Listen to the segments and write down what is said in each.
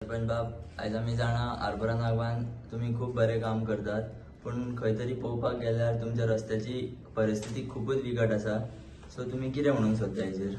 सरपंच बाब, आयज आमी जाणा आरपोरा नागवान तुम्ही खूप बरे काम करतात, पण खंय तरी पळोवपाक गेल्यार तुमच्या रस्त्याची परिस्थिती खूपच बिकट आसा. सो तुम्ही कितें म्हणूंक सोदता हेचेर?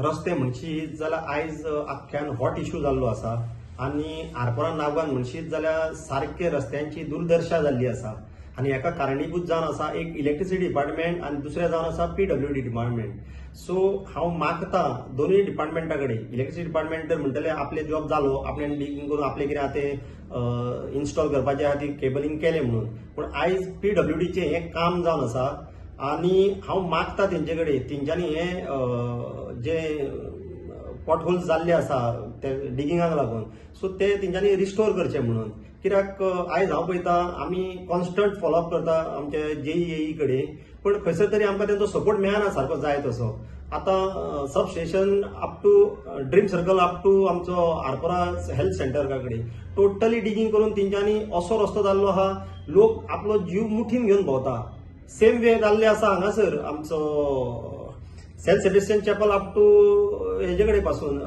रस्ते म्हणशीत जाल्यार आयज आख्यान हॉट इश्यू जाल्लो आसा आणि आरपोरा नागवान म्हणशीत जाल्यार सारखे रस्त्यांची दुर्दशा जाल्ली आसा आणि हेका कारणीभूत जावन आसा एक इलेक्ट्रिसिटी डिपार्टमेंट आणि दुसरें जावन आसा PWD डिपार्टमेंट. सो हांव मागता दोनूय डिपार्टमेंटा कडेन, इलेक्ट्रिसिटी डिपार्टमेंट तर म्हणटले आपले जॉब जालो, आपल्यान डिगिंग करून आपले कितें आहा तें इन्स्टॉल करपाचे आहा ती केबलिंग केलें म्हणून, पण आयज PWDचें हें काम जावन आसा आणि हांव मागता तेंचे कडेन तेंच्यांनी हें जे पॉटहोल्स जाल्ले आसा ते डिगिंगाक लागून, सो ते तेंच्यांनी रिस्टोर करचे म्हणून. कित्याक आयज हांव पळयता आमी कॉन्स्टंट फॉलोअप करता आमचे JEE कडेन, पण खंयसर तरी आमकां तेंचो सपोर्ट मेळना सारको जाय तसो. आतां sub station up to dream circle up to आमचो आरपोरा हेल्थ सेंटर कडेन टोटली डिगिंग करून तेंच्यांनी असो रस्तो जाल्लो आहा, लोक आपलो जीव मुठीन घेवन भोंवता. सेम वे जाल्ले आसा हांगासर आमचो saint Sebastian chapel up to हेजे कडेन पासून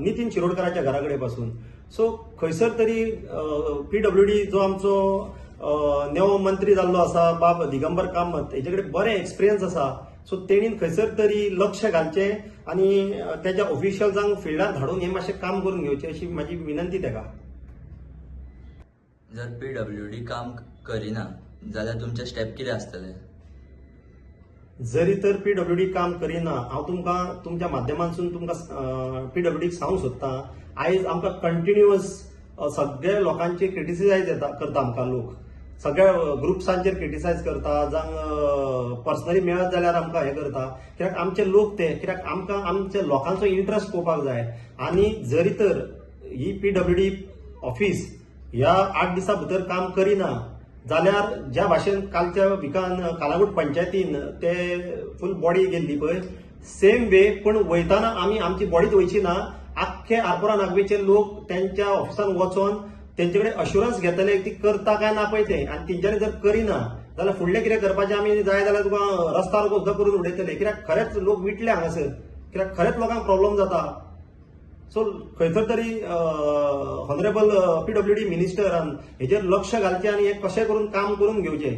नितीन शिरोडकराच्या घरा कडेन पासून. सो खंयसर तरी PWD जो आमचो नेवो मंत्री जाल्लो आसा बाब दिगंबर कामत, हेजे कडेन बरें एक्सपिरियन्स आसा. सो तेणी खंयसर तरी लक्ष घालचें आणि त्याच्या ऑफिशियल्सांक फिल्डार धाडून हें मातशें काम करून घेवचें अशी म्हाजी विनंती तेका. जर PWD काम करिना जाल्यार तुमचे स्टेप कितें आसतले? जरी तर PWD काम करिना, हांव तुमकां तुमच्या माध्यमांतसून तुमकां PWDक सांगूंक सोदतां, आयज आमकां कंटिन्युअस सगळ्या लोकांचे क्रिटिसायज करता आमकां लोक, सगळ्या ग्रुप्सांचेर क्रिटिसायज करता, जावं पर्सनली मेळत जाल्यार आमकां हें करता. कित्याक आमचे लोक ते, कित्याक आमकां आमच्या लोकांचो इंट्रस्ट पळोवपाक जाय. आणि जरी तर ही PWD ऑफिस ह्या 8 दिसां भितर काम करिना जाल्यार ज्या भाशेन कालच्या विकान कालागूट पंचायतीन ते फूल बॉडी गेल्ली पळय, सेम वे पण वयताना आमी आमची बॉडीच वयची ना, आख्खे आरपोरा नागवेचे लोक त्यांच्या ऑफिसान वचोन तेंचे कडेन अश्युरन्स घेतले ती करता काय ना पळय ते, आणि तेंच्यांनी जर करिना जाल्यार फुडलें कितें करपाचें आमी जाय जाल्यार तुका रस्ता रोको सुद्दां करून उडयतले. कित्याक खरेंच लोक विटले हांगासर, कित्याक खरेंच लोकांक प्रॉब्लेम जाता. सो खंयसर तरी ऑनरेबल PWD मिनिस्टरान हेजेर लक्ष घालचें आणि हे कशें करून काम करून घेवचें.